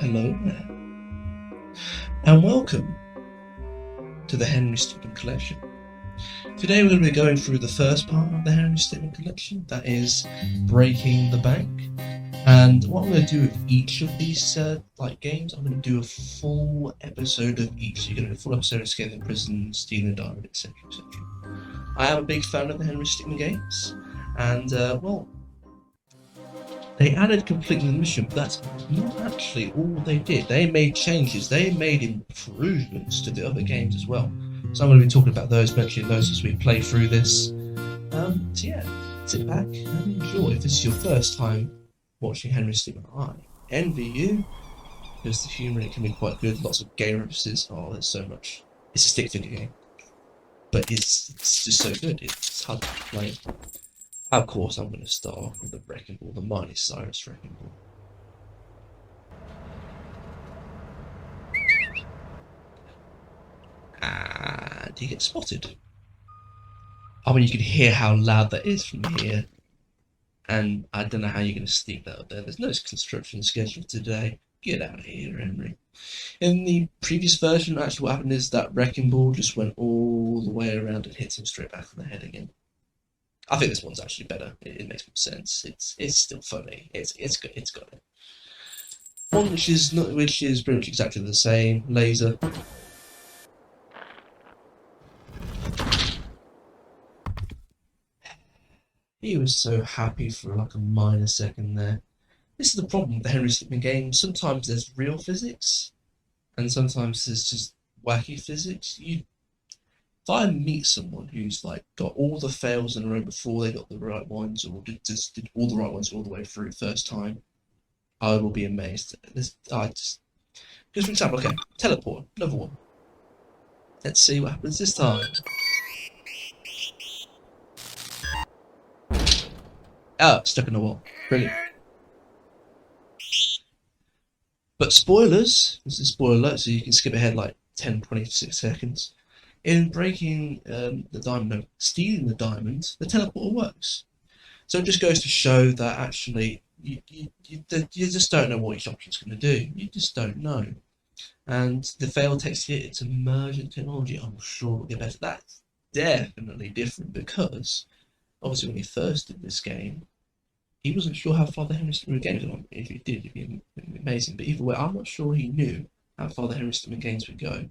Hello there, and welcome to the Henry Stickmin Collection. Today we're going to be going through the first part of the Henry Stickmin Collection, that is breaking the bank. And what I'm going to do with each of these games, I'm going to do a full episode of each. You're going to do a full episode of Escaping Prison, Stealing a Diamond, etc., etc. I am a big fan of the Henry Stickmin games, and they added completing the mission, but that's not actually all they did. They made changes, they made improvements to the other games as well. So I'm going to be talking about those, mentioning those as we play through this. So yeah, sit back and enjoy. If this is your first time watching Henry Stickmin, I envy you, because the humour in it can be quite good. Lots of gay references. Oh, there's so much. It's a stick figure game, but it's just so good. It's hard to play. Of course, I'm going to start off with the Wrecking Ball, the Miley Cyrus Wrecking Ball. And you get spotted. I mean, you can hear how loud that is from here. And I don't know how you're going to sneak that up there. There's no construction schedule today. Get out of here, Henry. In the previous version, actually what happened is that Wrecking Ball just went all the way around and hits him straight back on the head again. I think this one's actually better. It makes more sense. It's still funny. It's good. It's got it. One which is pretty much exactly the same. Laser. He was so happy for like a minor second there. This is the problem with the Henry Stickmin game. Sometimes there's real physics, and sometimes there's just wacky physics. If I meet someone who's like got all the fails in a row before they got the right ones, or did all the right ones all the way through first time, I will be amazed. Because for example, okay, teleport, another one. Let's see what happens this time. Ah, stuck in the wall. Brilliant. But spoilers, this is spoiler alert, so you can skip ahead like 10, 26 seconds. In breaking the diamond, no, stealing the diamond, the teleporter works. So it just goes to show that actually you just don't know what each option's going to do. You just don't know. And the fail text here, it's emerging technology. I'm sure it'll get better. That's definitely different because obviously when he first did this game, he wasn't sure how far the Henry Stickmin games went. If he did, it'd be amazing. But either way, I'm not sure he knew how far the Henry Stickmin games would go.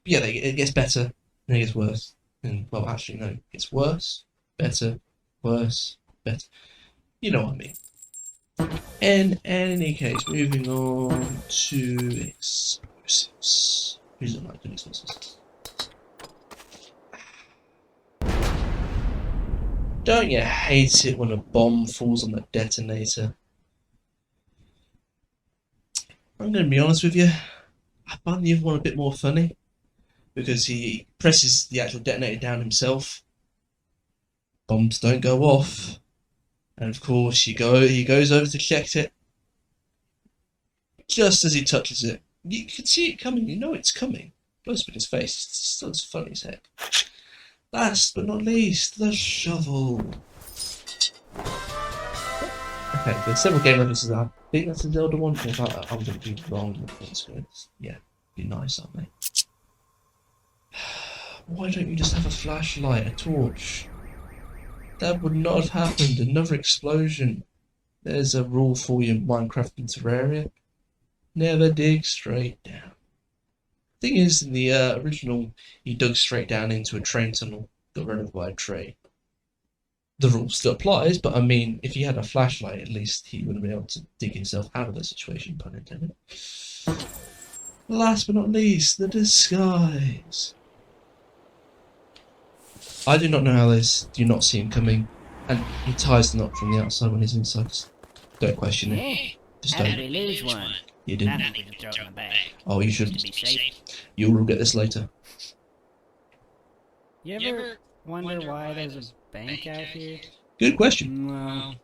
But yeah, it gets better. And it gets worse. And, well, actually, no. It gets worse, better, worse, better. You know what I mean. In any case, moving on to explosives. Who doesn't like good explosives? Don't you hate it when a bomb falls on the detonator? I'm going to be honest with you. I find the other one a bit more funny, because he presses the actual detonator down himself. Bombs don't go off. And of course, he goes over to collect it. Just as he touches it, you can see it coming. You know it's coming. Close up in his face. It's still as funny as heck. Last but not least, the shovel. Okay, there's several game references. I think that's the Zelda one. I'm going to be wrong. Yeah, be nice, aren't they? Why don't you just have a flashlight, a torch? That would not have happened. Another explosion. There's a rule for you in Minecraft and Terraria. Never dig straight down. Thing is, in the original, he dug straight down into a train tunnel, got run over by a train. The rule still applies, but I mean, if he had a flashlight, at least he would have been able to dig himself out of the situation, pun intended. Last but not least, the disguise. I do not know how this. Do not see him coming, and he ties the knot from the outside when he's inside. Just don't question it. Just don't. How did we lose one? You didn't. We can throw it in the bag. Oh, you shouldn't. You'll regret this later. You ever wonder why there's a bank out here? Good question. Well,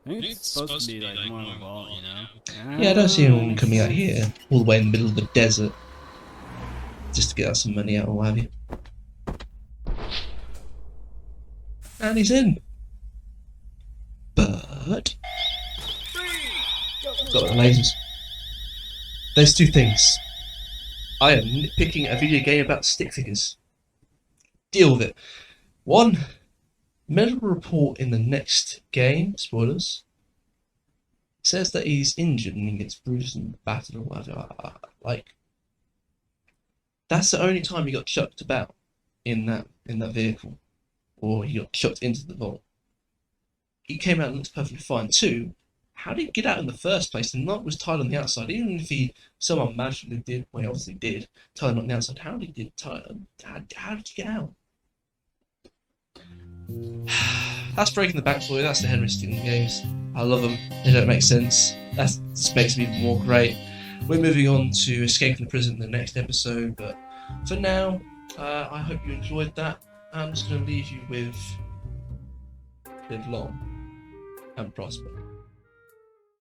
I think it's supposed to be like more of a vault, you know? Yeah, I don't see him coming out here, all the way in the middle of the desert, just to get us some money out or what have you. And he's in. But got the lasers. There's two things. I am nitpicking a video game about stick figures. Deal with it. One, medical report in the next game, spoilers, says that he's injured and he gets bruised and battered or whatever. Like, that's the only time he got chucked about in that vehicle, or he got chucked into the vault. He came out and looks perfectly fine. Two, how did he get out in the first place? The knot was tied on the outside. Even if he someone magically did, well, he obviously did, tie the knot on the outside. How did he tie? How did you get out? That's breaking the back for you. That's the Henry Stickmin games. I love them. They don't make sense. That just makes them even more great. We're moving on to escaping the prison in the next episode, but for now, I hope you enjoyed that. I'm just going to leave you with live long and prosper.